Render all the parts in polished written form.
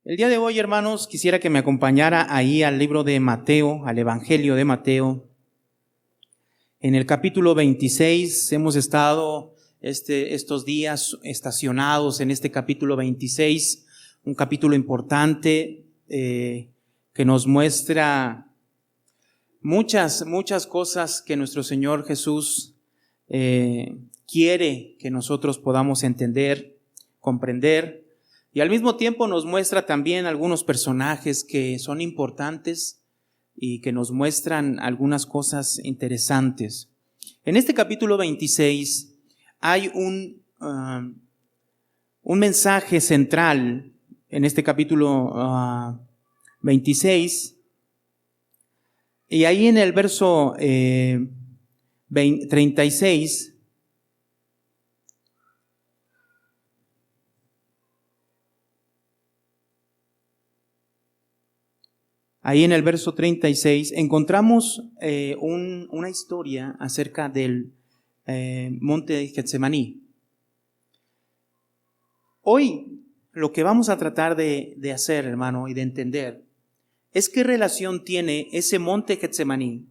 El día de hoy, hermanos, quisiera que me acompañara ahí al libro de Mateo, al Evangelio de Mateo. En el capítulo 26 hemos estado estos días estacionados en este capítulo 26, un capítulo importante que nos muestra muchas cosas que nuestro Señor Jesús quiere que nosotros podamos entender, comprender. Y al mismo tiempo nos muestra también algunos personajes que son importantes y que nos muestran algunas cosas interesantes. En este capítulo 26 hay un mensaje central en este capítulo 26. Y ahí en el verso 36... Ahí en el verso 36 encontramos una historia acerca del monte de Getsemaní. Hoy lo que vamos a tratar de hacer, hermano, y de entender, es qué relación tiene ese monte Getsemaní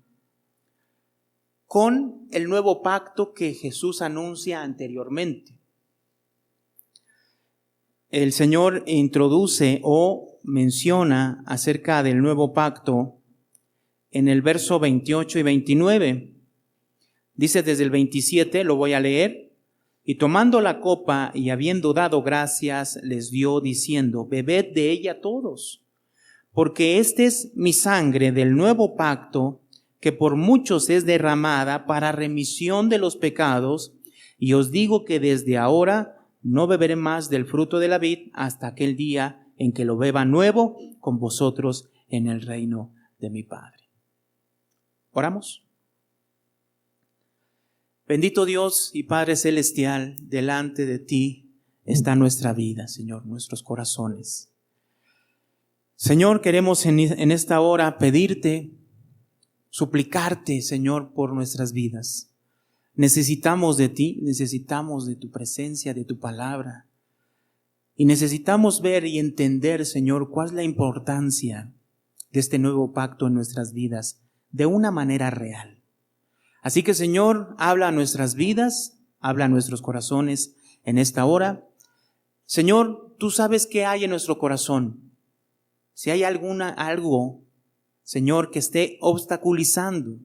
con el nuevo pacto que Jesús anuncia anteriormente. El Señor introduce o menciona acerca del nuevo pacto en el verso 28 y 29. Dice desde el 27, lo voy a leer. Y tomando la copa y habiendo dado gracias, les dio diciendo: bebed de ella todos, porque esta es mi sangre del nuevo pacto, que por muchos es derramada para remisión de los pecados, y os digo que desde ahora no beberé más del fruto de la vid hasta aquel día en que lo beba nuevo con vosotros en el reino de mi Padre. ¿Oramos? Bendito Dios y Padre Celestial, delante de ti está nuestra vida, Señor, nuestros corazones. Señor, queremos en esta hora pedirte, suplicarte, Señor, por nuestras vidas. Necesitamos de ti, necesitamos de tu presencia, de tu palabra. Y necesitamos ver y entender, Señor, cuál es la importancia de este nuevo pacto en nuestras vidas de una manera real. Así que, Señor, habla a nuestras vidas, habla a nuestros corazones en esta hora. Señor, tú sabes qué hay en nuestro corazón. Si hay algo, Señor, que esté obstaculizando,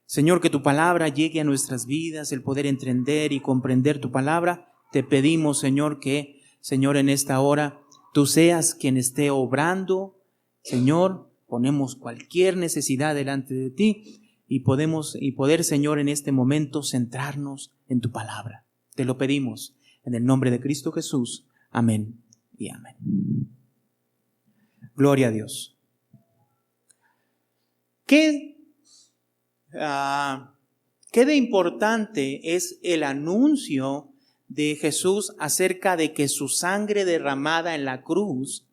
Señor, que tu palabra llegue a nuestras vidas, el poder entender y comprender tu palabra, te pedimos, Señor, que, Señor, en esta hora tú seas quien esté obrando. Señor, ponemos cualquier necesidad delante de ti y poder, Señor, en este momento centrarnos en tu palabra. Te lo pedimos en el nombre de Cristo Jesús. Amén y amén. Gloria a Dios. ¿Qué de importante es el anuncio de Jesús acerca de que su sangre derramada en la cruz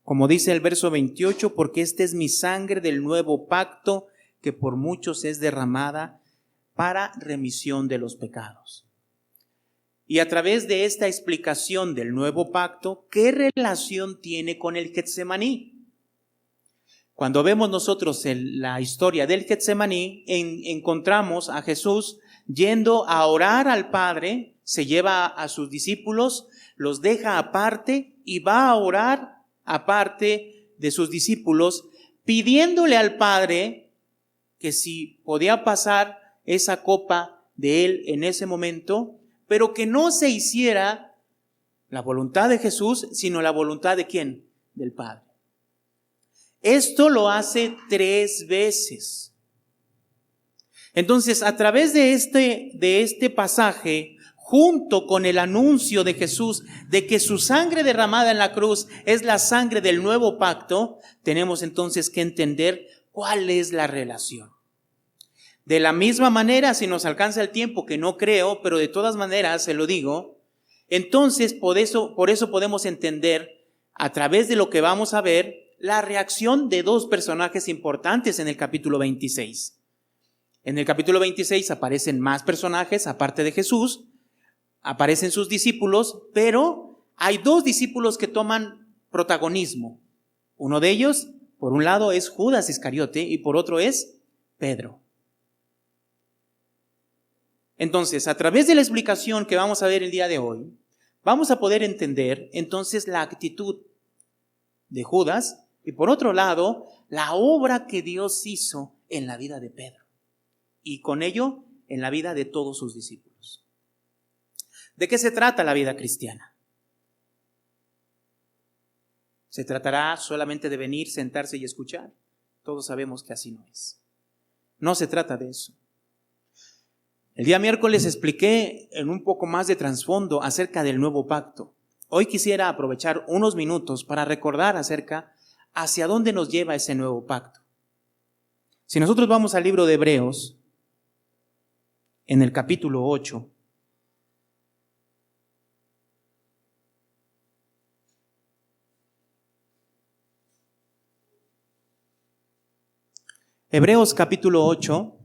como dice el verso 28, porque esta es mi sangre del nuevo pacto que por muchos es derramada para remisión de los pecados? Y a través de esta explicación del nuevo pacto, ¿qué relación tiene con el Getsemaní? Cuando vemos nosotros la historia del Getsemaní, encontramos a Jesús yendo a orar al Padre, se lleva a sus discípulos, los deja aparte y va a orar aparte de sus discípulos, pidiéndole al Padre que si podía pasar esa copa de él en ese momento, pero que no se hiciera la voluntad de Jesús, sino la voluntad ¿de quién? Del Padre. Esto lo hace 3 veces. Entonces, a través de este pasaje, junto con el anuncio de Jesús de que su sangre derramada en la cruz es la sangre del nuevo pacto, tenemos entonces que entender cuál es la relación. De la misma manera, si nos alcanza el tiempo, que no creo, pero de todas maneras se lo digo, entonces por eso podemos entender, a través de lo que vamos a ver, la reacción de 2 personajes importantes en el capítulo 26. En el capítulo 26 aparecen más personajes aparte de Jesús, aparecen sus discípulos, pero hay dos discípulos que toman protagonismo. Uno de ellos, por un lado, es Judas Iscariote y por otro es Pedro. Entonces, a través de la explicación que vamos a ver el día de hoy, vamos a poder entender entonces la actitud de Judas y por otro lado, la obra que Dios hizo en la vida de Pedro y con ello en la vida de todos sus discípulos. ¿De qué se trata la vida cristiana? ¿Se tratará solamente de venir, sentarse y escuchar? Todos sabemos que así no es. No se trata de eso. El día miércoles expliqué en un poco más de trasfondo acerca del nuevo pacto. Hoy quisiera aprovechar unos minutos para recordar acerca hacia dónde nos lleva ese nuevo pacto. Si nosotros vamos al libro de Hebreos, en el capítulo 8, Hebreos capítulo 8,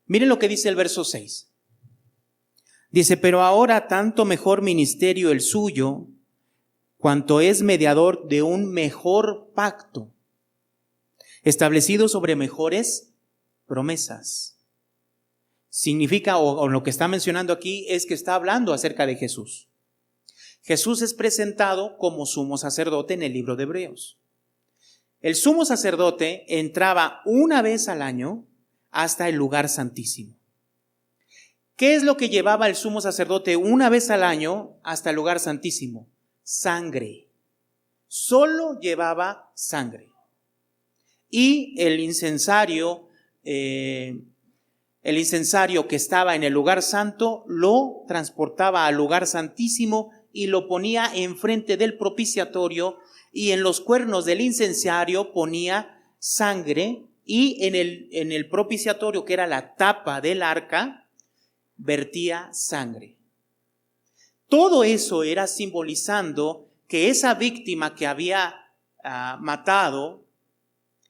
miren lo que dice el verso 6. Dice, pero ahora tanto mejor ministerio el suyo, cuanto es mediador de un mejor pacto, establecido sobre mejores promesas. Significa, o lo que está mencionando aquí, es que está hablando acerca de Jesús. Jesús es presentado como sumo sacerdote en el libro de Hebreos. El sumo sacerdote entraba una vez al año hasta el lugar santísimo. ¿Qué es lo que llevaba el sumo sacerdote una vez al año hasta el lugar santísimo? Sangre. Solo llevaba sangre. Y el incensario que estaba en el lugar santo lo transportaba al lugar santísimo y lo ponía enfrente del propiciatorio, y en los cuernos del incensario ponía sangre, y en el propiciatorio, que era la tapa del arca, vertía sangre. Todo eso era simbolizando que esa víctima que había matado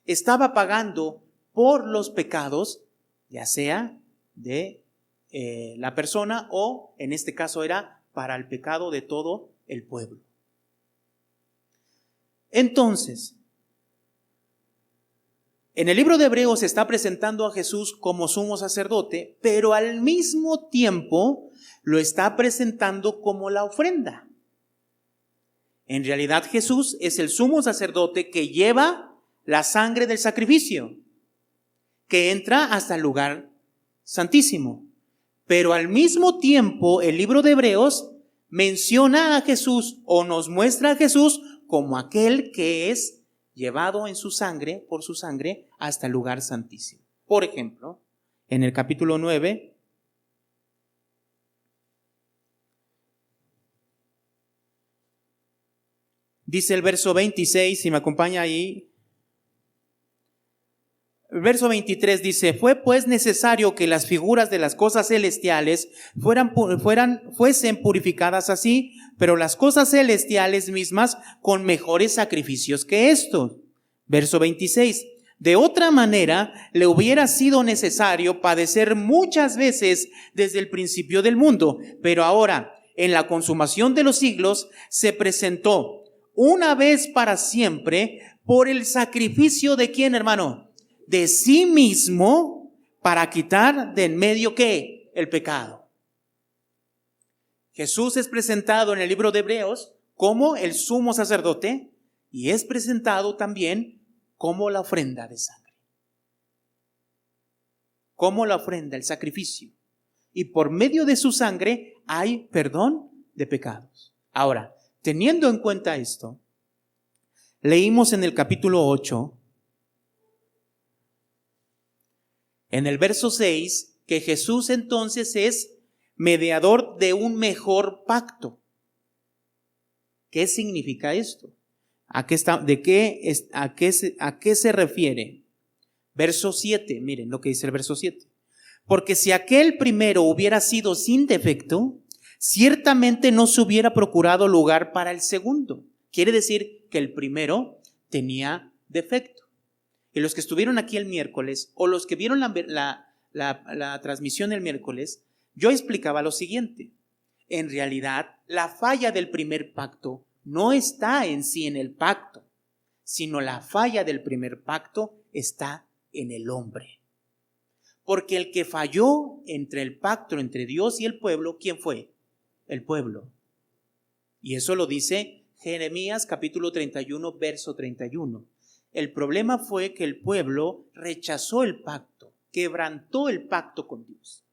estaba pagando por los pecados, ya sea de la persona o en este caso era para el pecado de todo el pueblo. Entonces, en el libro de Hebreos se está presentando a Jesús como sumo sacerdote, pero al mismo tiempo lo está presentando como la ofrenda. En realidad Jesús es el sumo sacerdote que lleva la sangre del sacrificio, que entra hasta el lugar santísimo. Pero al mismo tiempo el libro de Hebreos menciona a Jesús o nos muestra a Jesús como aquel que es llevado en su sangre, por su sangre, hasta el lugar santísimo. Por ejemplo, en el capítulo 9, dice el verso 26, si me acompaña ahí. El verso 23 dice, fue pues necesario que las figuras de las cosas celestiales fuesen purificadas así, pero las cosas celestiales mismas con mejores sacrificios que estos. Verso 26, de otra manera le hubiera sido necesario padecer muchas veces desde el principio del mundo, pero ahora, en la consumación de los siglos, se presentó una vez para siempre por el sacrificio de ¿quién, hermano? De sí mismo, para quitar de en medio ¿qué? El pecado. Jesús es presentado en el libro de Hebreos como el sumo sacerdote y es presentado también como la ofrenda de sangre. Como la ofrenda, el sacrificio. Y por medio de su sangre hay perdón de pecados. Ahora, teniendo en cuenta esto, leímos en el capítulo 8, en el verso 6, que Jesús entonces es mediador de un mejor pacto. ¿Qué significa esto? ¿A qué se refiere? Verso 7, miren lo que dice el verso 7. Porque si aquel primero hubiera sido sin defecto, ciertamente no se hubiera procurado lugar para el segundo. Quiere decir que el primero tenía defecto. Y los que estuvieron aquí el miércoles, o los que vieron la transmisión el miércoles, yo explicaba lo siguiente. En realidad, la falla del primer pacto no está en sí en el pacto, sino la falla del primer pacto está en el hombre. Porque el que falló entre el pacto entre Dios y el pueblo, ¿quién fue? El pueblo. Y eso lo dice Jeremías capítulo 31, verso 31. El problema fue que el pueblo rechazó el pacto, quebrantó el pacto con Dios.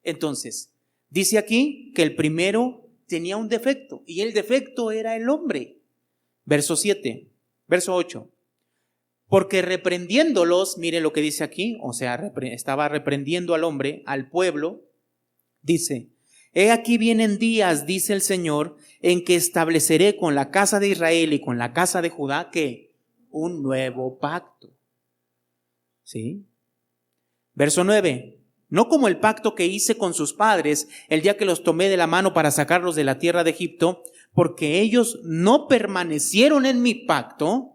Entonces, dice aquí que el primero tenía un defecto, y el defecto era el hombre. Verso 8. Porque reprendiéndolos, mire lo que dice aquí, o sea, estaba reprendiendo al hombre, al pueblo, dice: he aquí vienen días, dice el Señor, en que estableceré con la casa de Israel y con la casa de Judá, ¿qué? Un nuevo pacto. ¿Sí? Verso 9. No como el pacto que hice con sus padres el día que los tomé de la mano para sacarlos de la tierra de Egipto, porque ellos no permanecieron en mi pacto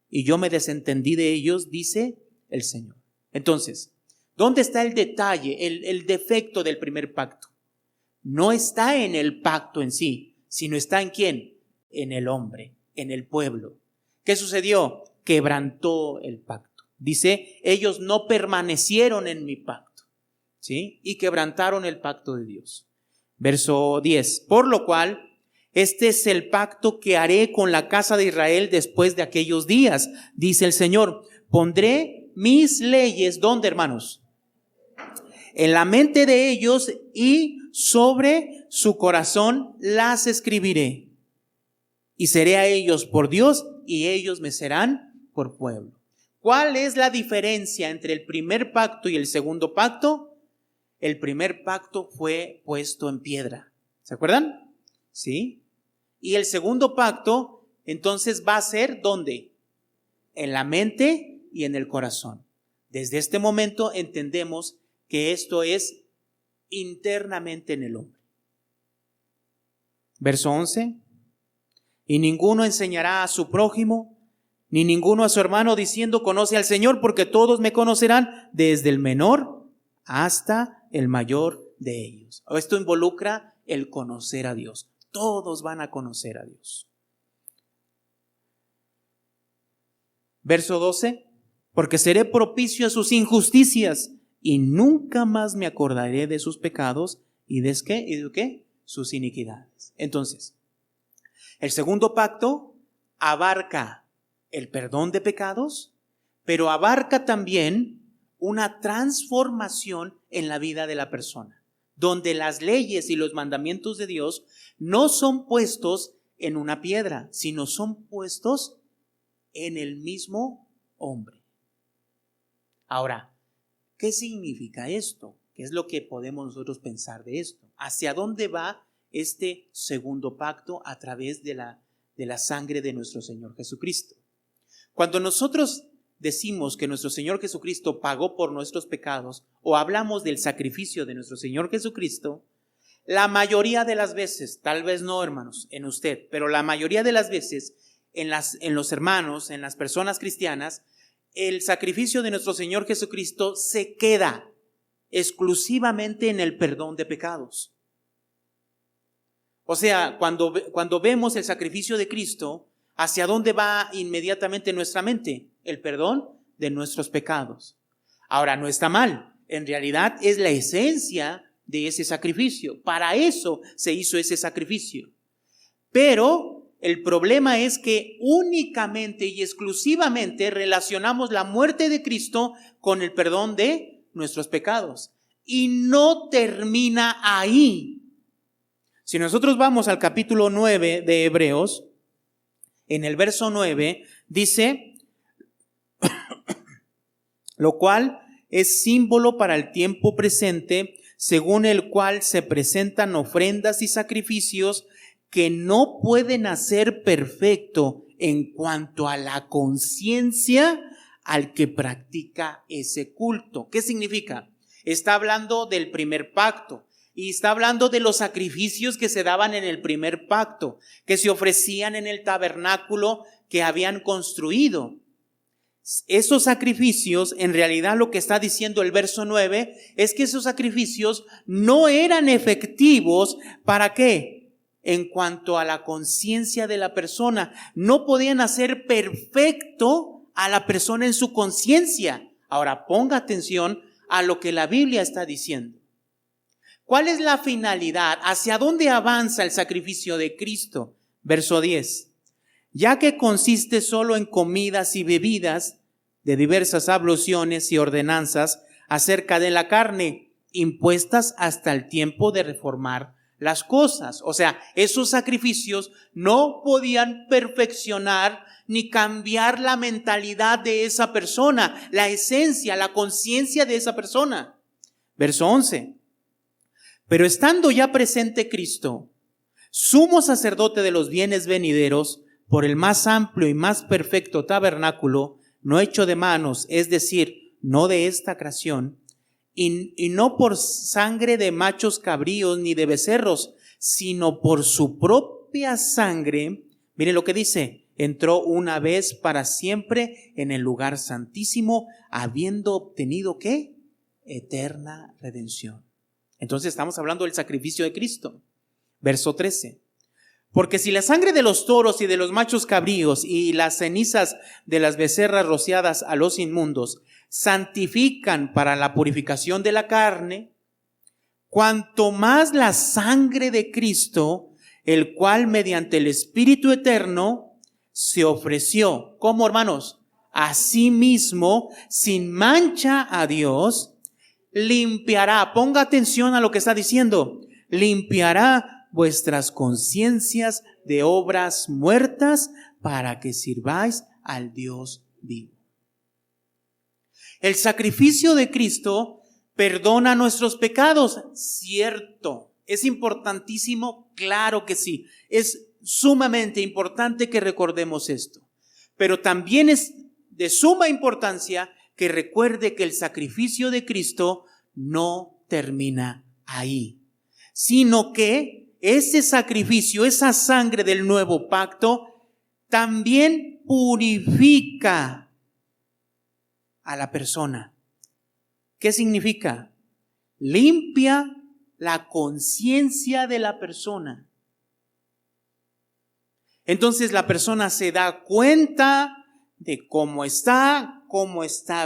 y yo me desentendí de ellos, dice el Señor. Entonces, ¿dónde está el detalle, el defecto del primer pacto? No está en el pacto en sí, sino está en ¿quién? En el hombre, en el pueblo. ¿Qué sucedió? Quebrantó el pacto. Dice, ellos no permanecieron en mi pacto, ¿sí? Y quebrantaron el pacto de Dios. Verso 10. Por lo cual, este es el pacto que haré con la casa de Israel después de aquellos días, dice el Señor. Pondré mis leyes, ¿dónde, hermanos? En la mente de ellos y sobre su corazón las escribiré. Y seré a ellos por Dios y ellos me serán por pueblo. ¿Cuál es la diferencia entre el primer pacto y el segundo pacto? El primer pacto fue puesto en piedra. ¿Se acuerdan? ¿Sí? Y el segundo pacto, entonces va a ser ¿dónde? En la mente y en el corazón. Desde este momento entendemos que esto es internamente en el hombre. Verso 11. Y ninguno enseñará a su prójimo, ni ninguno a su hermano diciendo conoce al Señor, porque todos me conocerán, desde el menor hasta el mayor de ellos. Esto involucra el conocer a Dios. Todos van a conocer a Dios. Verso 12. Porque seré propicio a sus injusticias y nunca más me acordaré de sus pecados y de qué? Sus iniquidades. Entonces, el segundo pacto abarca el perdón de pecados, pero abarca también una transformación en la vida de la persona, donde las leyes y los mandamientos de Dios no son puestos en una piedra, sino son puestos en el mismo hombre. Ahora, ¿qué significa esto? ¿Qué es lo que podemos nosotros pensar de esto? ¿Hacia dónde va este segundo pacto a través de la sangre de nuestro Señor Jesucristo? Cuando nosotros decimos que nuestro Señor Jesucristo pagó por nuestros pecados o hablamos del sacrificio de nuestro Señor Jesucristo, la mayoría de las veces, tal vez no hermanos, en usted, pero la mayoría de las veces en los hermanos, en las personas cristianas, el sacrificio de nuestro Señor Jesucristo se queda exclusivamente en el perdón de pecados. O sea, cuando vemos el sacrificio de Cristo, ¿hacia dónde va inmediatamente nuestra mente? El perdón de nuestros pecados. Ahora, no está mal. En realidad es la esencia de ese sacrificio. Para eso se hizo ese sacrificio. Pero el problema es que únicamente y exclusivamente relacionamos la muerte de Cristo con el perdón de nuestros pecados. Y no termina ahí. Si nosotros vamos al capítulo 9 de Hebreos, en el verso 9 dice, lo cual es símbolo para el tiempo presente, según el cual se presentan ofrendas y sacrificios que no pueden hacer perfecto en cuanto a la conciencia al que practica ese culto. ¿Qué significa? Está hablando del primer pacto. Y está hablando de los sacrificios que se daban en el primer pacto, que se ofrecían en el tabernáculo que habían construido. Esos sacrificios, en realidad lo que está diciendo el verso 9, es que esos sacrificios no eran efectivos. ¿Para qué? En cuanto a la conciencia de la persona. No podían hacer perfecto a la persona en su conciencia. Ahora ponga atención a lo que la Biblia está diciendo. ¿Cuál es la finalidad? ¿Hacia dónde avanza el sacrificio de Cristo? Verso 10. Ya que consiste solo en comidas y bebidas de diversas abluciones y ordenanzas acerca de la carne, impuestas hasta el tiempo de reformar las cosas. O sea, esos sacrificios no podían perfeccionar ni cambiar la mentalidad de esa persona, la esencia, la conciencia de esa persona. Verso 11. Pero estando ya presente Cristo, sumo sacerdote de los bienes venideros, por el más amplio y más perfecto tabernáculo, no hecho de manos, es decir, no de esta creación, y no por sangre de machos cabríos ni de becerros, sino por su propia sangre. Miren lo que dice: entró una vez para siempre en el lugar santísimo, habiendo obtenido ¿qué? Eterna redención. Entonces estamos hablando del sacrificio de Cristo. Verso 13. Porque si la sangre de los toros y de los machos cabríos y las cenizas de las becerras rociadas a los inmundos santifican para la purificación de la carne, cuanto más la sangre de Cristo, el cual mediante el Espíritu eterno se ofreció, ¿cómo, hermanos? A sí mismo, sin mancha a Dios, limpiará, ponga atención a lo que está diciendo, limpiará vuestras conciencias de obras muertas para que sirváis al Dios vivo. El sacrificio de Cristo perdona nuestros pecados, cierto. Es importantísimo, claro que sí. Es sumamente importante que recordemos esto. Pero también es de suma importancia que recuerde que el sacrificio de Cristo no termina ahí, sino que ese sacrificio, esa sangre del nuevo pacto, también purifica a la persona. ¿Qué significa? Limpia la conciencia de la persona. Entonces la persona se da cuenta de cómo está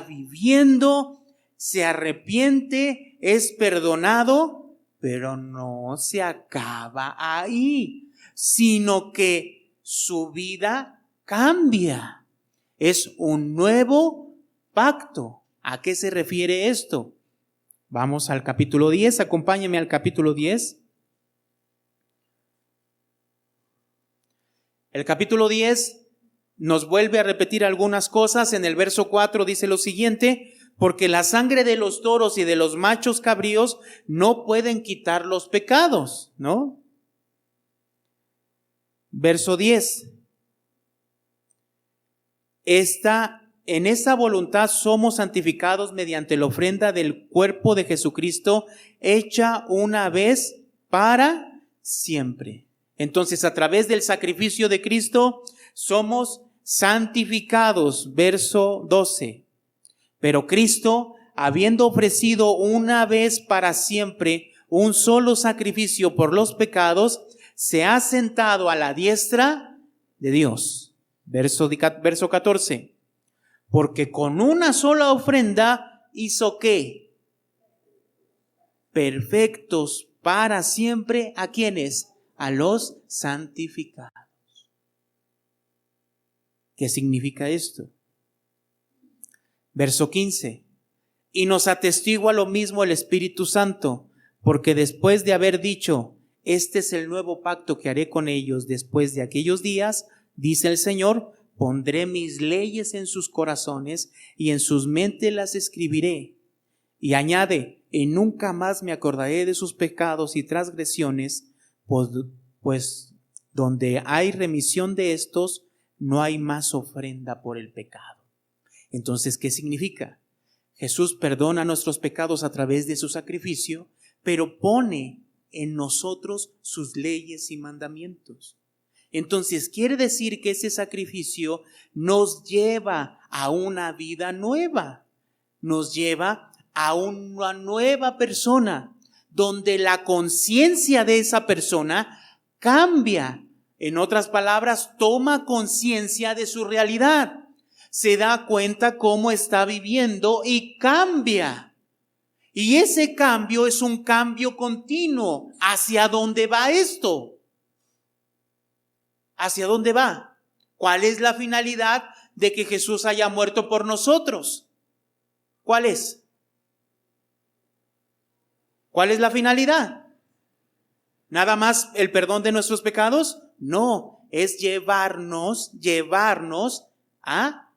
viviendo, se arrepiente, es perdonado, pero no se acaba ahí, sino que su vida cambia. Es un nuevo pacto. ¿A qué se refiere esto? Vamos al capítulo 10, acompáñenme al capítulo 10. El capítulo 10 nos vuelve a repetir algunas cosas. En el verso 4 dice lo siguiente: porque la sangre de los toros y de los machos cabríos no pueden quitar los pecados, ¿no? Verso 10. En esa voluntad somos santificados mediante la ofrenda del cuerpo de Jesucristo, hecha una vez para siempre. Entonces, a través del sacrificio de Cristo somos santificados. Verso 12. Pero Cristo, habiendo ofrecido una vez para siempre un solo sacrificio por los pecados, se ha sentado a la diestra de Dios. Verso 14. Porque con una sola ofrenda hizo ¿qué? Perfectos para siempre. ¿A quiénes? A los santificados. ¿Qué significa esto? Verso 15. Y nos atestigua lo mismo el Espíritu Santo, porque después de haber dicho: este es el nuevo pacto que haré con ellos después de aquellos días, dice el Señor, pondré mis leyes en sus corazones y en sus mentes las escribiré. Y añade: y nunca más me acordaré de sus pecados y transgresiones, pues donde hay remisión de estos, no hay más ofrenda por el pecado. Entonces, ¿qué significa? Jesús perdona nuestros pecados a través de su sacrificio, pero pone en nosotros sus leyes y mandamientos. Entonces quiere decir que ese sacrificio nos lleva a una vida nueva, nos lleva a una nueva persona, donde la conciencia de esa persona cambia. En otras palabras, toma conciencia de su realidad, se da cuenta cómo está viviendo y cambia. Y ese cambio es un cambio continuo. ¿Hacia dónde va esto? ¿Hacia dónde va? ¿Cuál es la finalidad de que Jesús haya muerto por nosotros? ¿Cuál es? ¿Cuál es la finalidad? ¿Nada más el perdón de nuestros pecados? No, es llevarnos a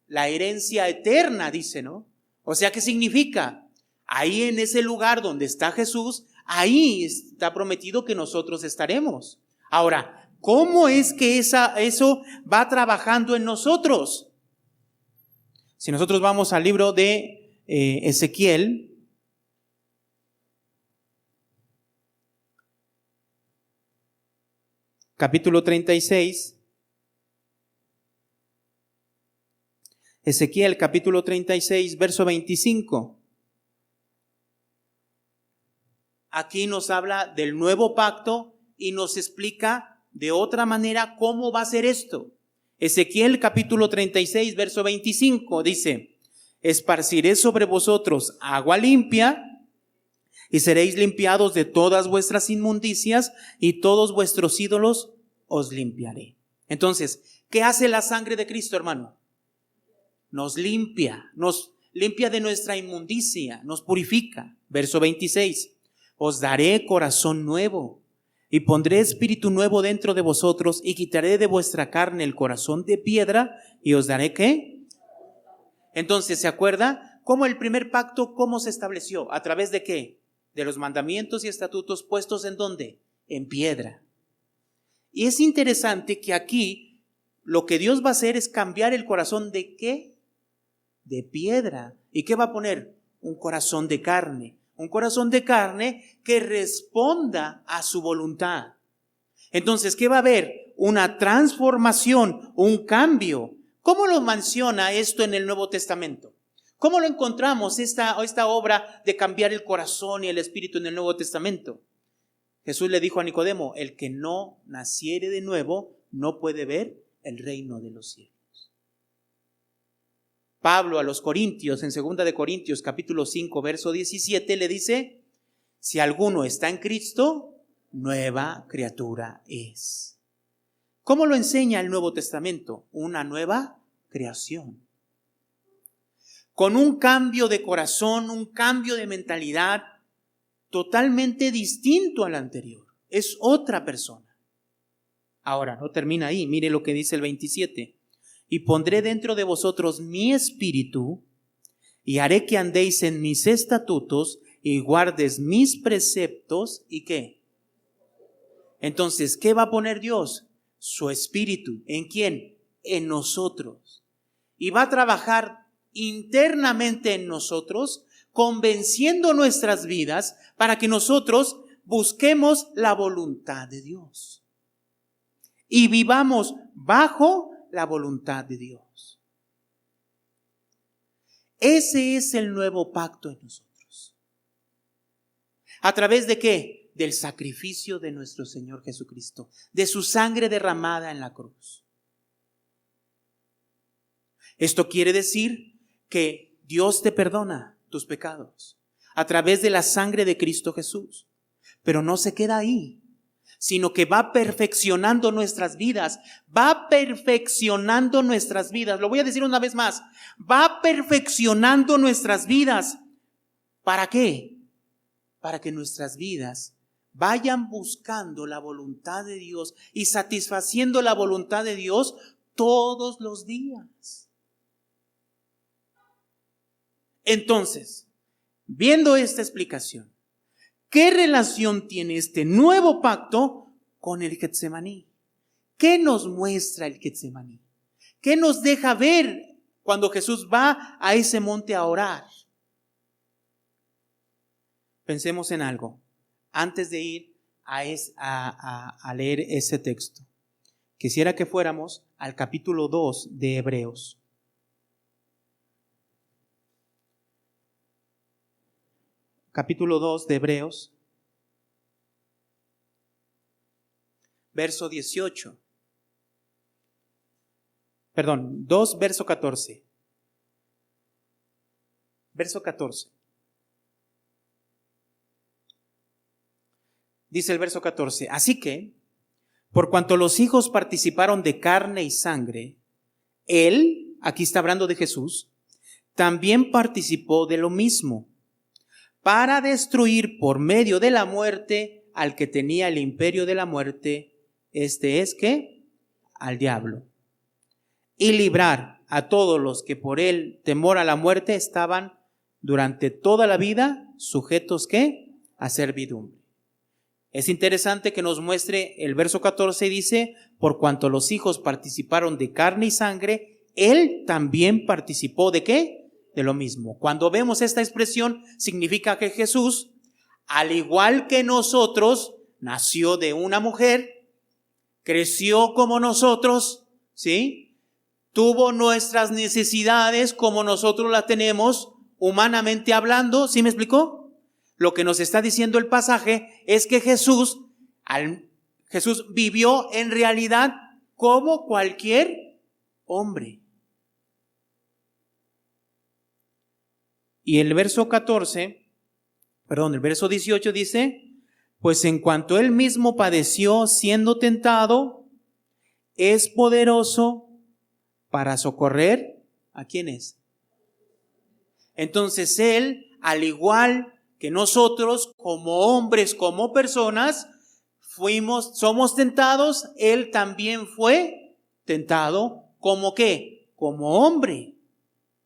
la herencia eterna, dice, ¿no? O sea, ¿qué significa? Ahí en ese lugar donde está Jesús, ahí está prometido que nosotros estaremos. Ahora, ¿cómo es que eso va trabajando en nosotros? Si nosotros vamos al libro de Ezequiel, capítulo 36, Ezequiel capítulo 36, verso 25. Aquí nos habla del nuevo pacto y nos explica de otra manera cómo va a ser esto. Ezequiel capítulo 36, verso 25 dice: esparciré sobre vosotros agua limpia y seréis limpiados de todas vuestras inmundicias y todos vuestros ídolos os limpiaré. Entonces, ¿qué hace la sangre de Cristo, hermano? Nos limpia de nuestra inmundicia, nos purifica. Verso 26, os daré corazón nuevo y pondré espíritu nuevo dentro de vosotros y quitaré de vuestra carne el corazón de piedra y os daré ¿qué? Entonces, ¿se acuerda cómo el primer pacto, cómo se estableció? ¿A través de qué? De los mandamientos y estatutos puestos ¿en dónde? En piedra. Y es interesante que aquí lo que Dios va a hacer es cambiar el corazón ¿de qué? De piedra. ¿Y qué va a poner? Un corazón de carne. Un corazón de carne que responda a su voluntad. Entonces, ¿qué va a haber? Una transformación, un cambio. ¿Cómo lo menciona esto en el Nuevo Testamento? ¿Cómo lo encontramos esta obra de cambiar el corazón y el espíritu en el Nuevo Testamento? Jesús le dijo a Nicodemo: el que no naciere de nuevo no puede ver el reino de los cielos. Pablo a los Corintios, en 2 de Corintios capítulo 5, verso 17, le dice: si alguno está en Cristo, nueva criatura es. ¿Cómo lo enseña el Nuevo Testamento? Una nueva creación. Con un cambio de corazón, un cambio de mentalidad totalmente distinto al anterior. Es otra persona. Ahora, no termina ahí. Mire lo que dice el 27. Y pondré dentro de vosotros mi espíritu y haré que andéis en mis estatutos y guardes mis preceptos. ¿Y qué? Entonces, ¿qué va a poner Dios? Su espíritu. ¿En quién? En nosotros. Y va a trabajar internamente en nosotros, convenciendo nuestras vidas para que nosotros busquemos la voluntad de Dios y vivamos bajo la voluntad de Dios. Ese es el nuevo pacto en nosotros. ¿A través de qué? Del sacrificio de nuestro Señor Jesucristo, de su sangre derramada en la cruz. Esto quiere decir que Dios te perdona tus pecados a través de la sangre de Cristo Jesús. Pero no se queda ahí, sino que va perfeccionando nuestras vidas, va perfeccionando nuestras vidas. Lo voy a decir una vez más, va perfeccionando nuestras vidas. ¿Para qué? Para que nuestras vidas vayan buscando la voluntad de Dios y satisfaciendo la voluntad de Dios todos los días. Entonces, viendo esta explicación, ¿qué relación tiene este nuevo pacto con el Getsemaní? ¿Qué nos muestra el Getsemaní? ¿Qué nos deja ver cuando Jesús va a ese monte a orar? pensemos en algo antes de ir a leer ese texto. Quisiera que fuéramos al capítulo 2 de Hebreos. Capítulo 2 de Hebreos, verso 18. Perdón, 2, verso 14. Verso 14. Dice el verso 14, así que, por cuanto los hijos participaron de carne y sangre, Él, aquí está hablando de Jesús, también participó de lo mismo, para destruir por medio de la muerte al que tenía el imperio de la muerte, este es ¿qué? Al diablo, y librar a todos los que por el temor a la muerte estaban durante toda la vida sujetos ¿qué? A servidumbre. Es interesante que nos muestre el verso 14 y dice, por cuanto los hijos participaron de carne y sangre, Él también participó ¿de qué? De lo mismo. Cuando vemos esta expresión, significa que Jesús, al igual que nosotros, nació de una mujer, creció como nosotros, ¿sí? Tuvo nuestras necesidades como nosotros las tenemos, humanamente hablando, ¿sí me explicó? Lo que nos está diciendo el pasaje es que Jesús vivió en realidad como cualquier hombre. Y el verso 18 dice, pues en cuanto Él mismo padeció siendo tentado, es poderoso para socorrer ¿a quiénes? Entonces Él, al igual que nosotros, como hombres, como personas, somos tentados, Él también fue tentado, ¿como qué? Como hombre.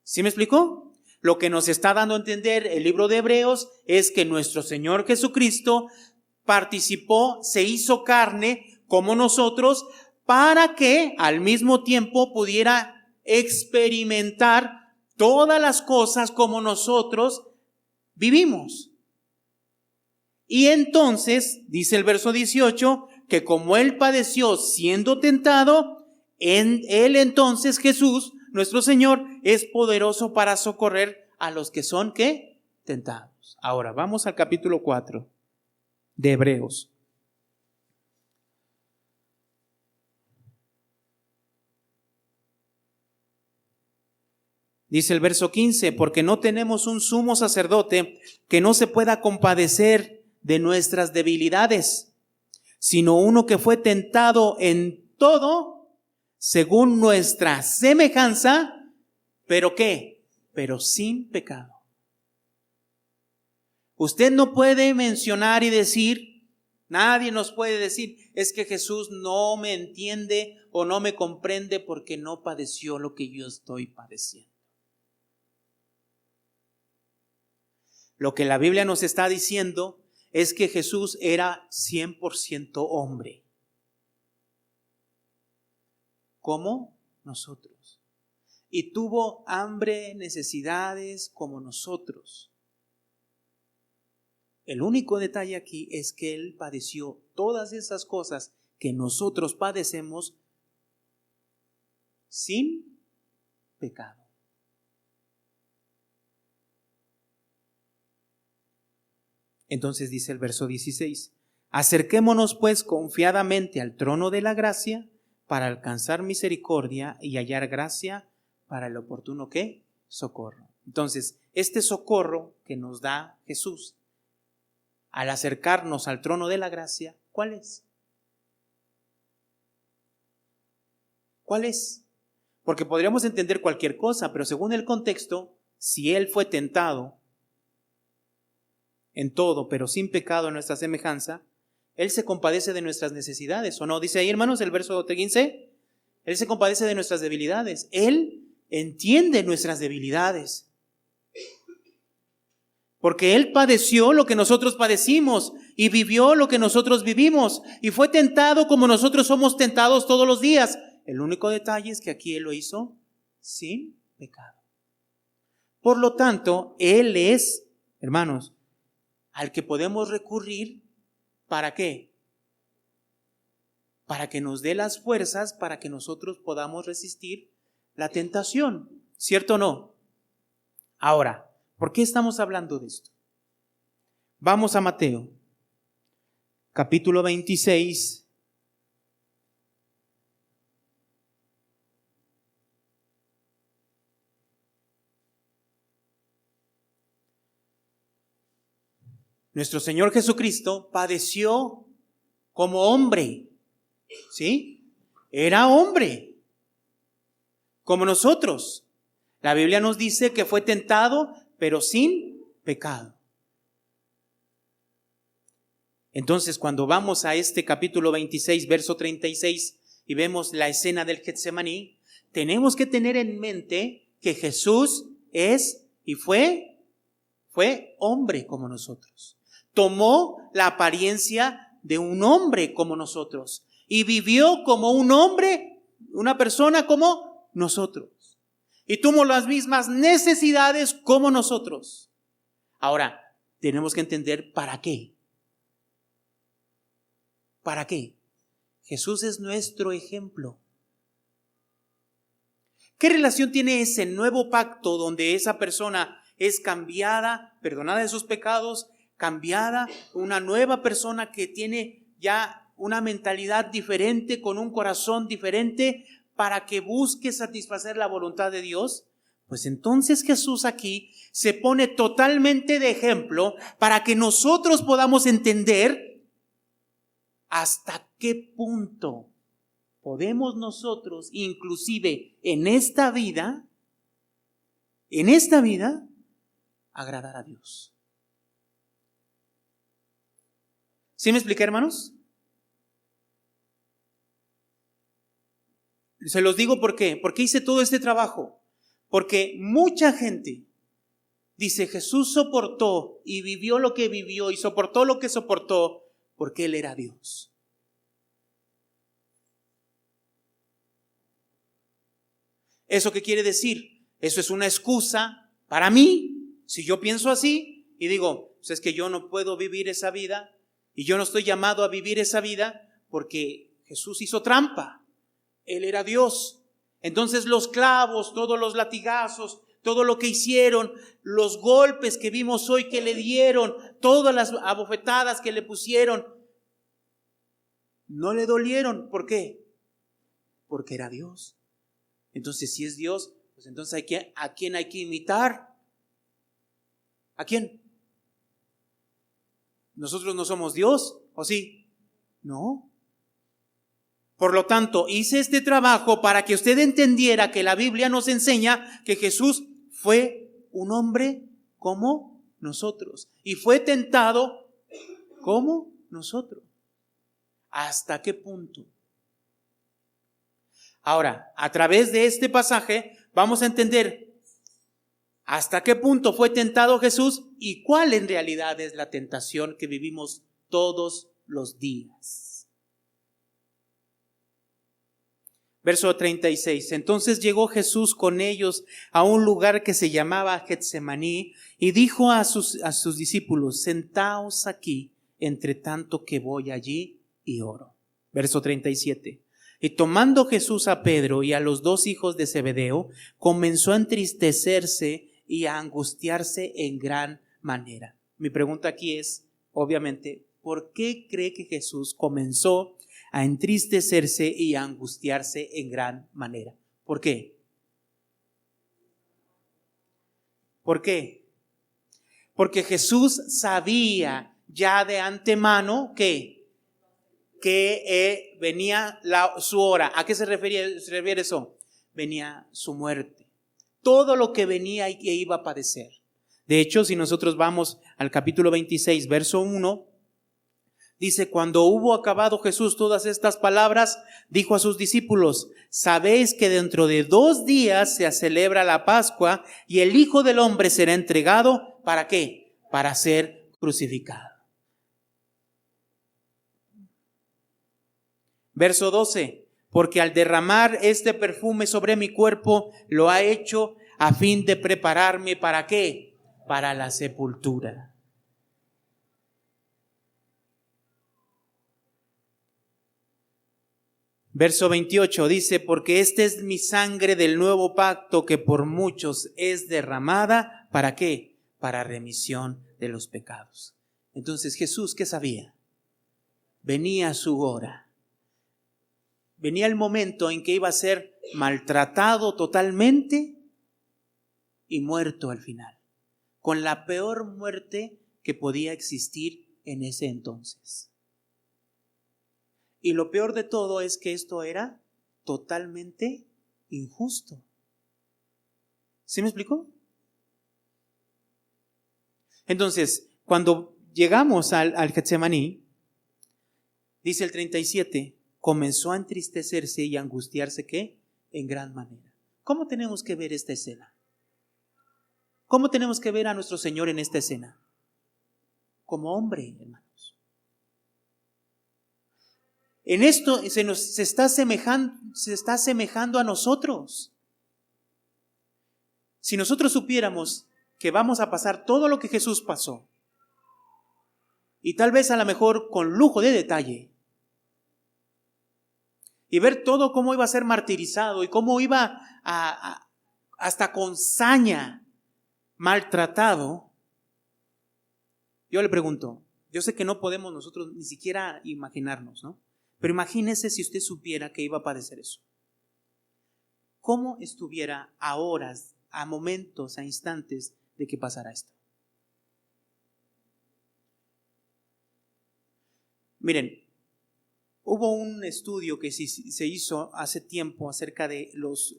¿Sí me explicó? Lo que nos está dando a entender el libro de Hebreos es que nuestro Señor Jesucristo participó, se hizo carne como nosotros, para que al mismo tiempo pudiera experimentar todas las cosas como nosotros vivimos. Y entonces, dice el verso 18, que como Él padeció siendo tentado, Él entonces, Jesús, nuestro Señor, es poderoso para socorrer a los que son, ¿qué? Tentados. Ahora, vamos al capítulo 4 de Hebreos. Dice el verso 15, porque no tenemos un sumo sacerdote que no se pueda compadecer de nuestras debilidades, sino uno que fue tentado en todo según nuestra semejanza, pero ¿qué? Pero sin pecado. Usted no puede mencionar y decir, nadie nos puede decir, es que Jesús no me entiende o no me comprende porque no padeció lo que yo estoy padeciendo. Lo que la Biblia nos está diciendo es que Jesús era 100% hombre, como nosotros, y tuvo hambre, necesidades como nosotros. El único detalle aquí es que Él padeció todas esas cosas que nosotros padecemos sin pecado. Entonces dice el verso 16, acerquémonos pues confiadamente al trono de la gracia para alcanzar misericordia y hallar gracia para el oportuno ¿qué? Socorro. Entonces, este socorro que nos da Jesús al acercarnos al trono de la gracia, ¿cuál es? ¿Cuál es? Porque podríamos entender cualquier cosa, pero según el contexto, si Él fue tentado en todo, pero sin pecado en nuestra semejanza, Él se compadece de nuestras necesidades, ¿o no? Dice ahí, hermanos, el verso 15, Él se compadece de nuestras debilidades. Él entiende nuestras debilidades. Porque Él padeció lo que nosotros padecimos y vivió lo que nosotros vivimos y fue tentado como nosotros somos tentados todos los días. El único detalle es que aquí Él lo hizo sin pecado. Por lo tanto, Él es, hermanos, al que podemos recurrir, ¿para qué? Para que nos dé las fuerzas para que nosotros podamos resistir la tentación, ¿cierto o no? Ahora, ¿por qué estamos hablando de esto? Vamos a Mateo, capítulo 26. Nuestro Señor Jesucristo padeció como hombre, ¿sí? Era hombre, como nosotros. La Biblia nos dice que fue tentado, pero sin pecado. Entonces, cuando vamos a este capítulo 26, verso 36, y vemos la escena del Getsemaní, tenemos que tener en mente que Jesús es y fue hombre como nosotros. Tomó la apariencia de un hombre como nosotros y vivió como un hombre, una persona como nosotros. Y tuvo las mismas necesidades como nosotros. Ahora, tenemos que entender para qué. ¿Para qué? Jesús es nuestro ejemplo. ¿Qué relación tiene ese nuevo pacto donde esa persona es cambiada, perdonada de sus pecados, cambiada, una nueva persona que tiene ya una mentalidad diferente, con un corazón diferente, para que busque satisfacer la voluntad de Dios? Pues entonces Jesús aquí se pone totalmente de ejemplo para que nosotros podamos entender hasta qué punto podemos nosotros, inclusive en esta vida, agradar a Dios. ¿Sí me expliqué, hermanos? Se los digo ¿por qué? Porque hice todo este trabajo. Porque mucha gente dice, Jesús soportó y vivió lo que vivió y soportó lo que soportó porque Él era Dios. ¿Eso qué quiere decir? Eso es una excusa para mí. Si yo pienso así y digo, pues es que yo no puedo vivir esa vida y yo no estoy llamado a vivir esa vida porque Jesús hizo trampa. Él era Dios. Entonces los clavos, todos los latigazos, todo lo que hicieron, los golpes que vimos hoy que le dieron, todas las abofetadas que le pusieron, no le dolieron. ¿Por qué? Porque era Dios. Entonces, si es Dios, pues entonces ¿a quién hay que imitar? ¿A quién? ¿Nosotros no somos Dios? ¿O sí? No. Por lo tanto, hice este trabajo para que usted entendiera que la Biblia nos enseña que Jesús fue un hombre como nosotros y fue tentado como nosotros. ¿Hasta qué punto? Ahora, a través de este pasaje vamos a entender hasta qué punto fue tentado Jesús y cuál en realidad es la tentación que vivimos todos los días. Verso 36. Entonces llegó Jesús con ellos a un lugar que se llamaba Getsemaní y dijo a sus discípulos, sentaos aquí entre tanto que voy allí y oro. Verso 37. Y tomando Jesús a Pedro y a los dos hijos de Zebedeo, comenzó a entristecerse y a angustiarse en gran manera. Mi pregunta aquí es, obviamente, ¿por qué cree que Jesús comenzó a entristecerse y a angustiarse en gran manera? ¿Por qué? ¿Por qué? Porque Jesús sabía ya de antemano que venía su hora. ¿A qué se refiere eso? Venía su muerte. Todo lo que venía y que iba a padecer. De hecho, si nosotros vamos al capítulo 26, verso 1, dice, cuando hubo acabado Jesús todas estas palabras, dijo a sus discípulos, sabéis que dentro de 2 días se celebra la Pascua y el Hijo del Hombre será entregado, ¿para qué? Para ser crucificado. Verso 12, porque al derramar este perfume sobre mi cuerpo, lo ha hecho a fin de prepararme, ¿para qué? Para la sepultura. Verso 28 dice, porque esta es mi sangre del nuevo pacto que por muchos es derramada. ¿Para qué? Para remisión de los pecados. Entonces Jesús, ¿qué sabía? Venía su hora. Venía el momento en que iba a ser maltratado totalmente y muerto al final, con la peor muerte que podía existir en ese entonces. Y lo peor de todo es que esto era totalmente injusto. ¿Sí me explicó? Entonces, cuando llegamos al Getsemaní, dice el 37, comenzó a entristecerse y a angustiarse, ¿qué? En gran manera. ¿Cómo tenemos que ver esta escena? ¿Cómo tenemos que ver a nuestro Señor en esta escena? Como hombre, hermanos. En esto se está asemejando a nosotros. Si nosotros supiéramos que vamos a pasar todo lo que Jesús pasó, y tal vez a lo mejor con lujo de detalle, y ver todo cómo iba a ser martirizado y cómo iba hasta con saña maltratado, yo le pregunto, yo sé que no podemos nosotros ni siquiera imaginarnos, ¿no? Pero imagínese si usted supiera que iba a padecer eso. ¿Cómo estuviera a horas, a momentos, a instantes de que pasara esto? Miren, hubo un estudio que se hizo hace tiempo acerca de los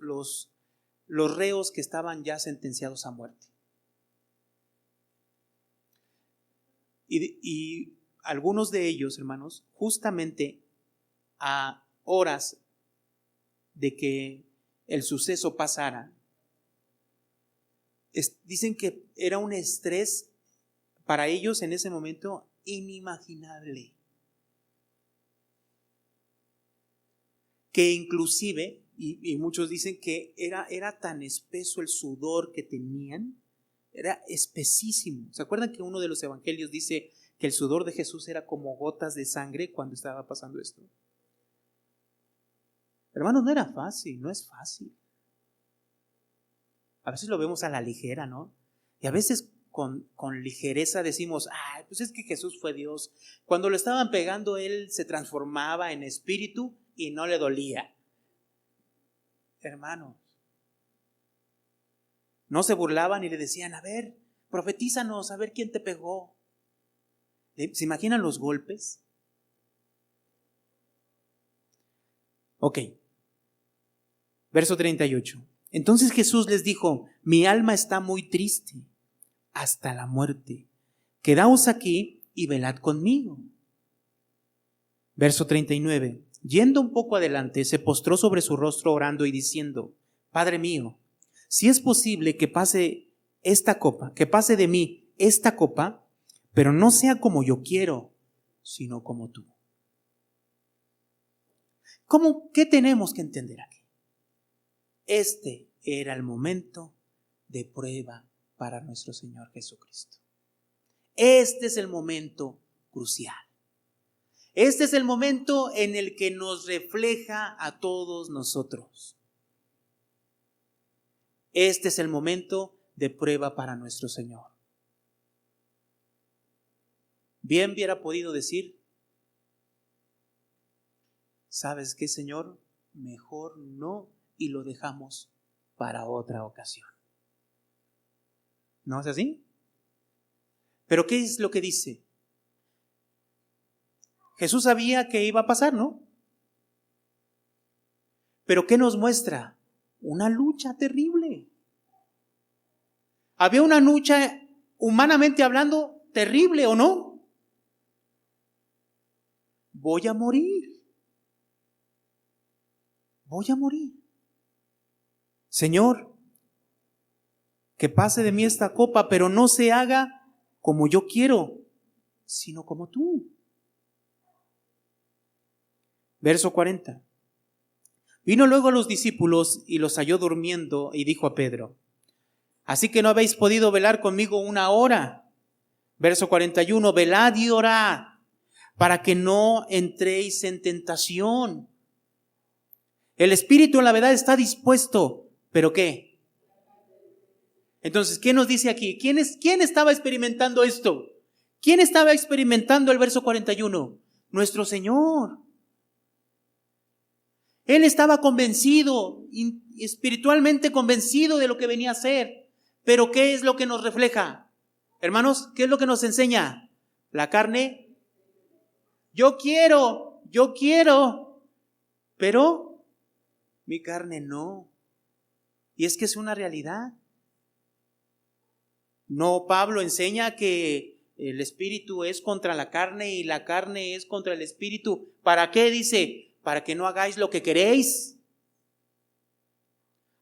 reos que estaban ya sentenciados a muerte. Y algunos de ellos, hermanos, justamente a horas de que el suceso pasara, dicen que era un estrés para ellos en ese momento inimaginable. Que inclusive, y muchos dicen que era tan espeso el sudor que tenían, era espesísimo. ¿Se acuerdan que uno de los evangelios dice que el sudor de Jesús era como gotas de sangre cuando estaba pasando esto? Hermanos, no era fácil, no es fácil. A veces lo vemos a la ligera, ¿no? Y a veces con ligereza decimos, pues es que Jesús fue Dios. Cuando lo estaban pegando, Él se transformaba en espíritu y no le dolía. Hermanos, no se burlaban y le decían, a ver, profetízanos, a ver quién te pegó. ¿Se imaginan los golpes? Ok. Verso 38. Entonces Jesús les dijo, mi alma está muy triste hasta la muerte. Quedaos aquí y velad conmigo. Verso 39. Yendo un poco adelante, se postró sobre su rostro orando y diciendo, Padre mío, si es posible que pase de mí esta copa, pero no sea como yo quiero, sino como tú. ¿Qué tenemos que entender aquí? Este era el momento de prueba para nuestro Señor Jesucristo. Este es el momento crucial. Este es el momento en el que nos refleja a todos nosotros. Este es el momento de prueba para nuestro Señor. Bien hubiera podido decir, ¿sabes qué, Señor? Mejor no, y lo dejamos para otra ocasión. ¿No es así? Pero ¿qué es lo que dice? Jesús sabía que iba a pasar, ¿no? Pero ¿qué nos muestra? Una lucha terrible. Había una lucha, humanamente hablando, terrible, ¿o no? Voy a morir. Voy a morir. Señor, que pase de mí esta copa, pero no se haga como yo quiero, sino como tú. Verso 40. Vino luego a los discípulos y los halló durmiendo y dijo a Pedro, ¿así que no habéis podido velar conmigo una hora? Verso 41, velad y orad para que no entréis en tentación. El espíritu en la verdad está dispuesto, ¿pero qué? Entonces, ¿qué nos dice aquí? ¿Quién estaba experimentando esto? ¿Quién estaba experimentando el verso 41? Nuestro Señor. Él estaba convencido, espiritualmente convencido de lo que venía a hacer. Pero ¿qué es lo que nos refleja? Hermanos, ¿qué es lo que nos enseña? La carne. Yo quiero, pero mi carne no. Y es que es una realidad. No, Pablo enseña que el espíritu es contra la carne y la carne es contra el espíritu. ¿Para qué? Dice, para que no hagáis lo que queréis.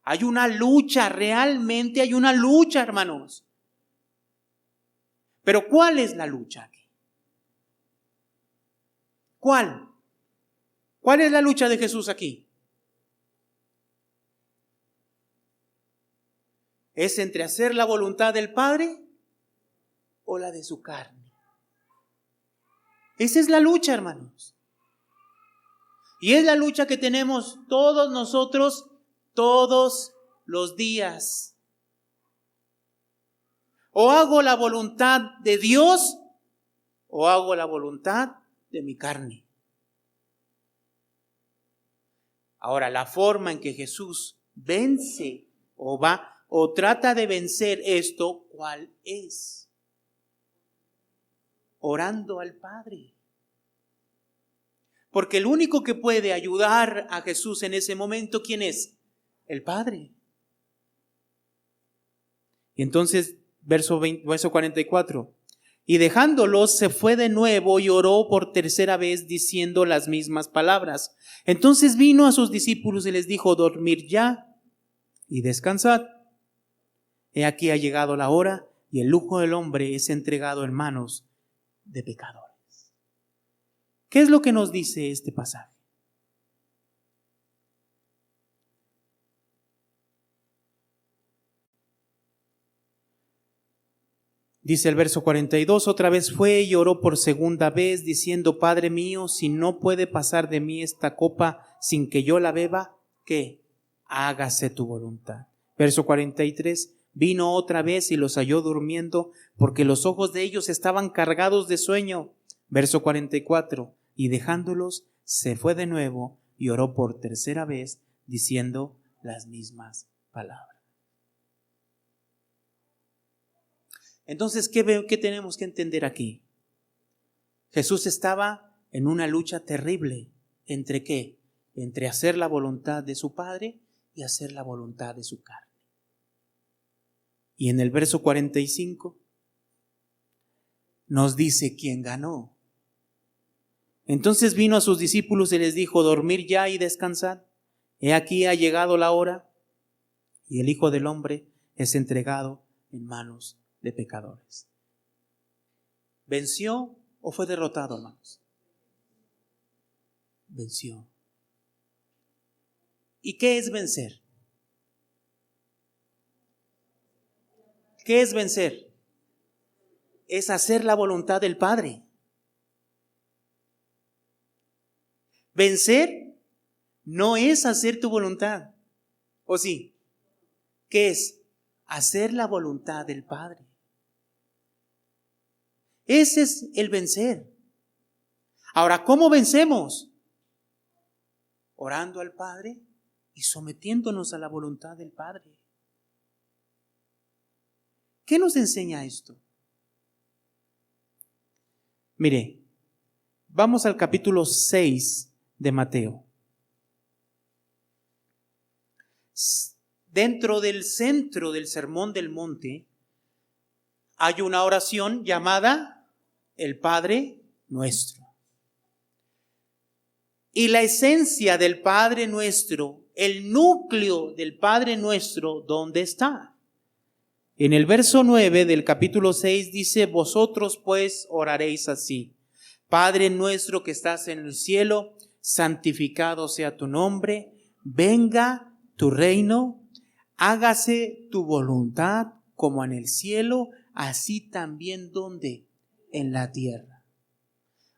Hay una lucha, realmente hay una lucha, hermanos. Pero ¿cuál es la lucha aquí? ¿Cuál? ¿Cuál es la lucha de Jesús aquí? ¿Es entre hacer la voluntad del Padre o la de su carne? Esa es la lucha, hermanos. Y es la lucha que tenemos todos nosotros todos los días. O hago la voluntad de Dios o hago la voluntad de mi carne. Ahora, la forma en que Jesús vence o trata de vencer esto, ¿cuál es? Orando al Padre. Porque el único que puede ayudar a Jesús en ese momento, ¿quién es? El Padre. Y entonces, verso 44. Y dejándolos, se fue de nuevo y oró por tercera vez diciendo las mismas palabras. Entonces vino a sus discípulos y les dijo, dormid ya y descansad. He aquí ha llegado la hora y el Hijo del Hombre es entregado en manos de pecadores. ¿Qué es lo que nos dice este pasaje? Dice el verso 42, otra vez fue y oró por segunda vez, diciendo, Padre mío, si no puede pasar de mí esta copa sin que yo la beba, ¿qué? Hágase tu voluntad. Verso 43, vino otra vez y los halló durmiendo, porque los ojos de ellos estaban cargados de sueño. Verso 44, y dejándolos, se fue de nuevo y oró por tercera vez, diciendo las mismas palabras. Entonces, ¿qué tenemos que entender aquí? Jesús estaba en una lucha terrible. ¿Entre qué? Entre hacer la voluntad de su Padre y hacer la voluntad de su carne. Y en el verso 45 nos dice quién ganó. Entonces vino a sus discípulos y les dijo, dormid ya y descansad. He aquí ha llegado la hora y el Hijo del Hombre es entregado en manos de pecadores. ¿Venció o fue derrotado, hermanos? Venció. ¿Y qué es vencer? ¿Qué es vencer? Es hacer la voluntad del Padre. Vencer no es hacer tu voluntad. ¿O sí? ¿Qué es? Hacer la voluntad del Padre. Ese es el vencer. Ahora, ¿cómo vencemos? Orando al Padre y sometiéndonos a la voluntad del Padre. ¿Qué nos enseña esto? Mire, vamos al capítulo 6 de Mateo. Dentro del centro del Sermón del Monte hay una oración llamada el Padre Nuestro. Y la esencia del Padre Nuestro, el núcleo del Padre Nuestro, ¿dónde está? En el verso 9 del capítulo 6 dice, vosotros pues oraréis así. Padre nuestro que estás en el cielo, santificado sea tu nombre, venga tu reino, hágase tu voluntad como en el cielo, así también ¿dónde? En la tierra.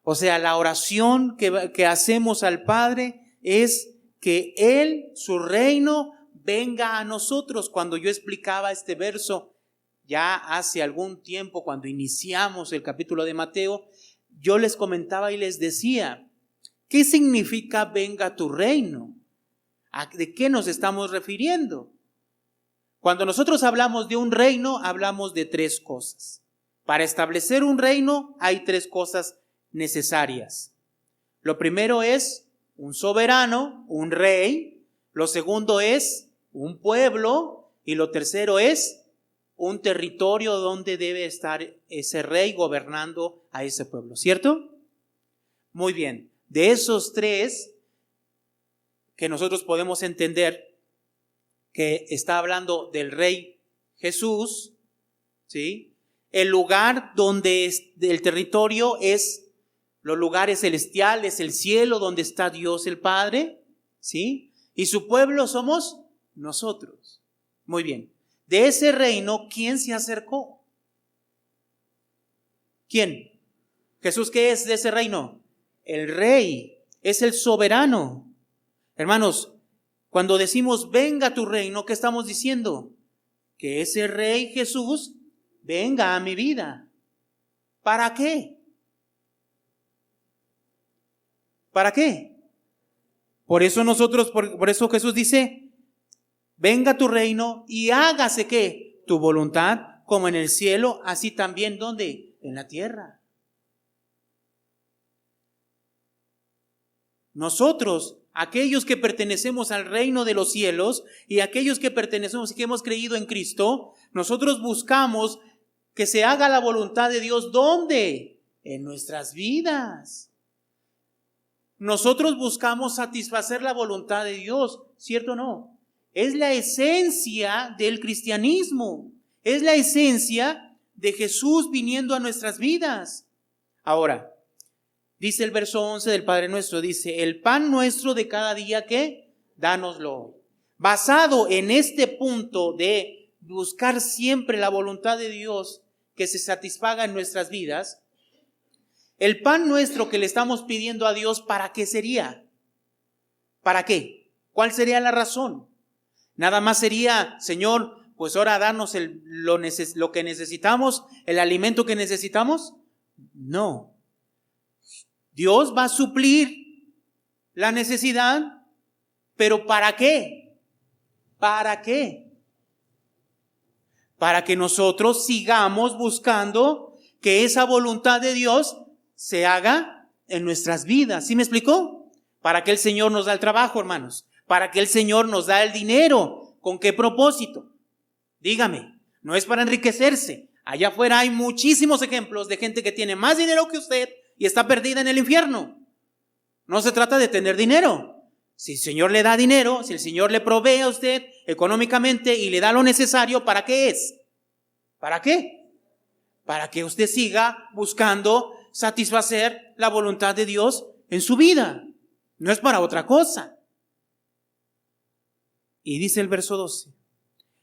O sea, la oración que hacemos al Padre es que Él, su reino, venga a nosotros. Cuando yo explicaba este verso ya hace algún tiempo, cuando iniciamos el capítulo de Mateo, yo les comentaba y les decía, ¿qué significa venga tu reino? ¿De qué nos estamos refiriendo? Cuando nosotros hablamos de un reino, hablamos de tres cosas. Para establecer un reino hay tres cosas necesarias. Lo primero es un soberano, un rey. Lo segundo es un pueblo. Y lo tercero es un territorio donde debe estar ese rey gobernando a ese pueblo. ¿Cierto? Muy bien. De esos tres que nosotros podemos entender que está hablando del rey Jesús, ¿sí? El lugar donde el territorio es los lugares celestiales, el cielo donde está Dios el Padre, ¿sí? Y su pueblo somos nosotros. Muy bien. De ese reino, ¿quién se acercó? ¿Quién? ¿Jesús qué es de ese reino? El rey, es el soberano. Hermanos, cuando decimos venga tu reino, ¿qué estamos diciendo? Que ese rey Jesús venga a mi vida. ¿Para qué? ¿Para qué? Por eso por eso Jesús dice, venga tu reino y hágase ¿qué? Tu voluntad, como en el cielo, así también, ¿dónde? En la tierra. Nosotros, aquellos que pertenecemos al reino de los cielos y aquellos que pertenecemos y que hemos creído en Cristo, nosotros buscamos que se haga la voluntad de Dios. ¿Dónde? En nuestras vidas. Nosotros buscamos satisfacer la voluntad de Dios, ¿cierto o no? Es la esencia del cristianismo. Es la esencia de Jesús viniendo a nuestras vidas. Ahora, dice el verso 11 del Padre Nuestro, dice, el pan nuestro de cada día, ¿qué? Dánoslo hoy. Basado en este punto de buscar siempre la voluntad de Dios que se satisfaga en nuestras vidas, el pan nuestro que le estamos pidiendo a Dios, ¿para qué sería? ¿Para qué? ¿Cuál sería la razón? Nada más sería, Señor, pues ahora danos lo que necesitamos, el alimento que necesitamos. No. Dios va a suplir la necesidad, pero ¿para qué? ¿Para qué? Para que nosotros sigamos buscando que esa voluntad de Dios se haga en nuestras vidas. ¿Sí me explicó? Para que el Señor nos da el trabajo, hermanos. Para que el Señor nos da el dinero. ¿Con qué propósito? Dígame, no es para enriquecerse. Allá afuera hay muchísimos ejemplos de gente que tiene más dinero que usted y está perdida en el infierno. No se trata de tener dinero. Si el Señor le da dinero, si el Señor le provee a usted económicamente y le da lo necesario, ¿para qué es? ¿Para qué? Para que usted siga buscando satisfacer la voluntad de Dios en su vida. No es para otra cosa. Y dice el verso 12,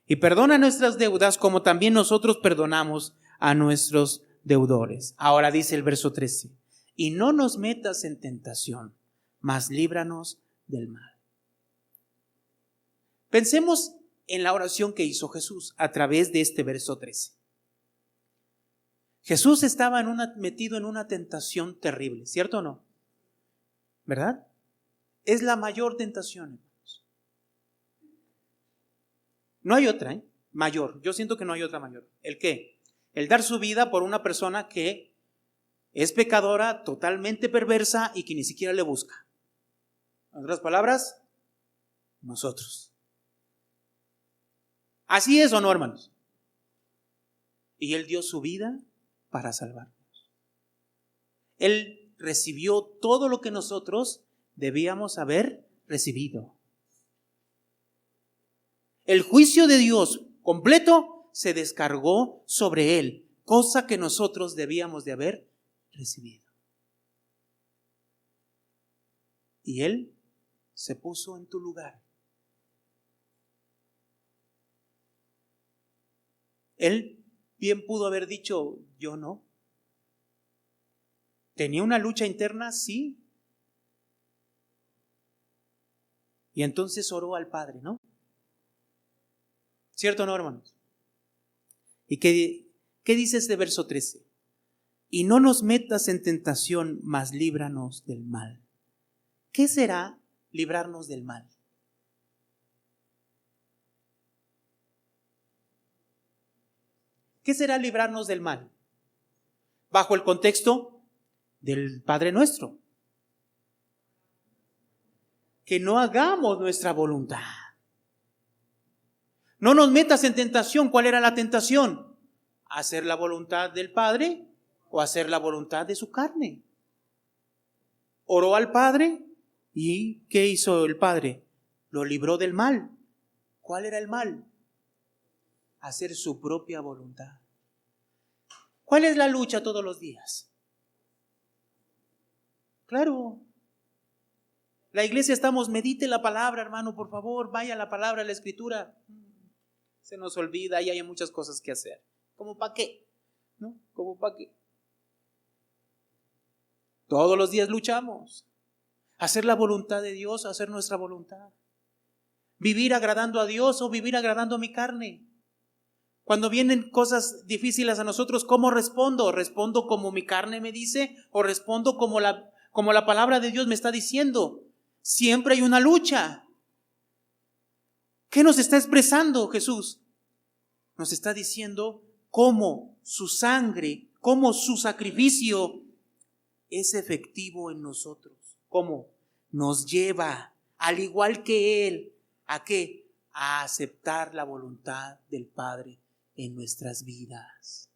y perdona nuestras deudas como también nosotros perdonamos a nuestros deudores. Ahora dice el verso 13, y no nos metas en tentación, mas líbranos del mal. Pensemos en la oración que hizo Jesús a través de este verso 13. Jesús estaba metido en una tentación terrible, ¿cierto o no? ¿Verdad? Es la mayor tentación, hermanos. No hay otra, mayor. Yo siento que no hay otra mayor. ¿El qué? El dar su vida por una persona que es pecadora, totalmente perversa y que ni siquiera le busca. En otras palabras, nosotros. ¿Así es o no, hermanos? Y Él dio su vida para salvarnos. Él recibió todo lo que nosotros debíamos haber recibido. El juicio de Dios completo se descargó sobre Él, cosa que nosotros debíamos de haber recibido. Y Él se puso en tu lugar. Él bien pudo haber dicho, yo no. ¿Tenía una lucha interna? Sí. Y entonces oró al Padre, ¿no? ¿Cierto o no, hermanos? ¿Y qué dice este verso 13? Y no nos metas en tentación, mas líbranos del mal. ¿Qué será librarnos del mal? ¿Qué será librarnos del mal? Bajo el contexto del Padre Nuestro. Que no hagamos nuestra voluntad. No nos metas en tentación. ¿Cuál era la tentación? ¿Hacer la voluntad del Padre o hacer la voluntad de su carne? Oró al Padre y ¿qué hizo el Padre? Lo libró del mal. ¿Cuál era el mal? Hacer su propia voluntad. ¿Cuál es la lucha todos los días? Claro. La iglesia estamos, medite la palabra, hermano, por favor, vaya a la palabra, a la escritura. Se nos olvida y hay muchas cosas que hacer. ¿Cómo para qué? ¿No? ¿Cómo para qué? Todos los días luchamos. Hacer la voluntad de Dios, hacer nuestra voluntad. Vivir agradando a Dios o vivir agradando a mi carne. Cuando vienen cosas difíciles a nosotros, ¿cómo respondo? ¿Respondo como mi carne me dice o respondo como la palabra de Dios me está diciendo? Siempre hay una lucha. ¿Qué nos está expresando Jesús? Nos está diciendo cómo su sangre, cómo su sacrificio es efectivo en nosotros. ¿Cómo? Nos lleva, al igual que Él, ¿a qué? A aceptar la voluntad del Padre en nuestras vidas.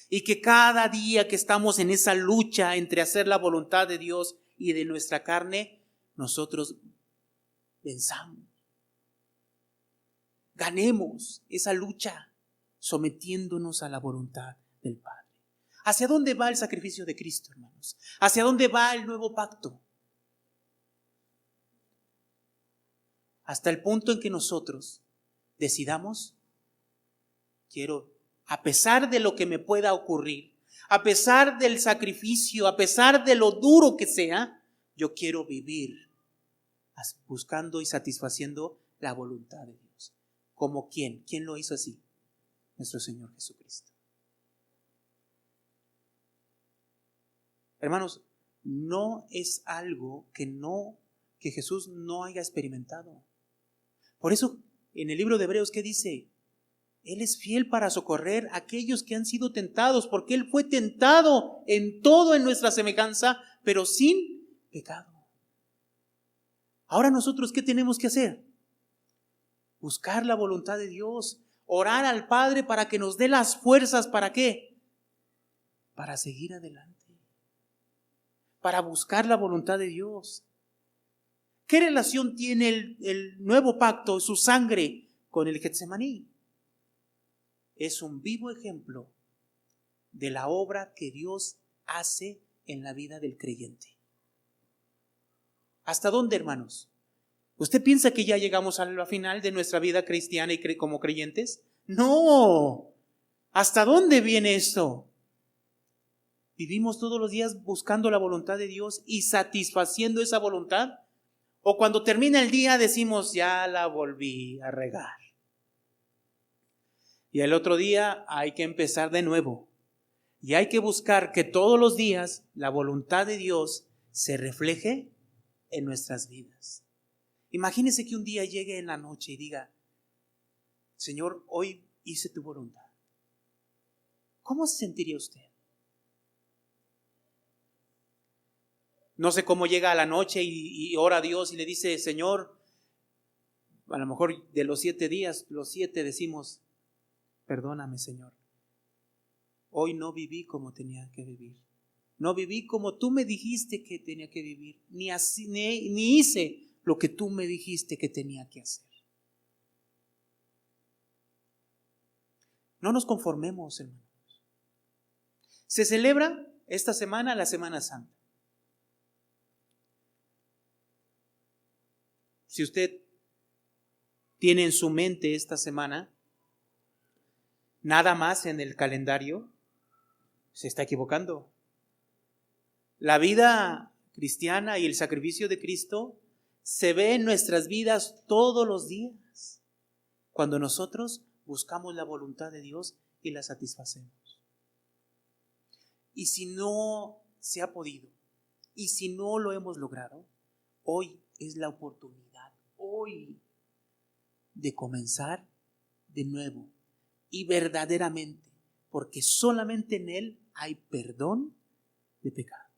Y que cada día que estamos en esa lucha entre hacer la voluntad de Dios y de nuestra carne, nosotros venzamos. Ganemos esa lucha sometiéndonos a la voluntad del Padre. ¿Hacia dónde va el sacrificio de Cristo, hermanos? ¿Hacia dónde va el nuevo pacto? Hasta el punto en que nosotros decidamos, a pesar de lo que me pueda ocurrir, a pesar del sacrificio, a pesar de lo duro que sea, yo quiero vivir buscando y satisfaciendo la voluntad de Dios. ¿Como quién? ¿Quién lo hizo así? Nuestro Señor Jesucristo. Hermanos, no es algo que Jesús no haya experimentado. Por eso, en el libro de Hebreos, ¿qué dice? Él es fiel para socorrer a aquellos que han sido tentados, porque Él fue tentado en todo en nuestra semejanza, pero sin pecado. Ahora nosotros, ¿qué tenemos que hacer? Buscar la voluntad de Dios, orar al Padre para que nos dé las fuerzas, ¿para qué? Para seguir adelante, para buscar la voluntad de Dios. ¿Qué relación tiene el nuevo pacto, su sangre, con el Getsemaní? Es un vivo ejemplo de la obra que Dios hace en la vida del creyente. ¿Hasta dónde, hermanos? ¿Usted piensa que ya llegamos a la final de nuestra vida cristiana y como creyentes? No. ¿Hasta dónde viene esto? ¿Vivimos todos los días buscando la voluntad de Dios y satisfaciendo esa voluntad? ¿O cuando termina el día decimos, ya la volví a regar? Y el otro día hay que empezar de nuevo. Y hay que buscar que todos los días la voluntad de Dios se refleje en nuestras vidas. Imagínese que un día llegue en la noche y diga, Señor, hoy hice tu voluntad. ¿Cómo se sentiría usted? No sé cómo llega a la noche y ora a Dios y le dice, Señor, a lo mejor de los 7 días, los 7 decimos, perdóname, Señor. Hoy no viví como tenía que vivir. No viví como tú me dijiste que tenía que vivir. Ni hice lo que tú me dijiste que tenía que hacer. No nos conformemos, hermanos. Se celebra esta semana la Semana Santa. Si usted tiene en su mente esta semana nada más en el calendario, se está equivocando. La vida cristiana y el sacrificio de Cristo se ve en nuestras vidas todos los días, cuando nosotros buscamos la voluntad de Dios y la satisfacemos. Y si no se ha podido, y si no lo hemos logrado, hoy es la oportunidad, hoy, de comenzar de nuevo y verdaderamente, porque solamente en Él hay perdón de pecado.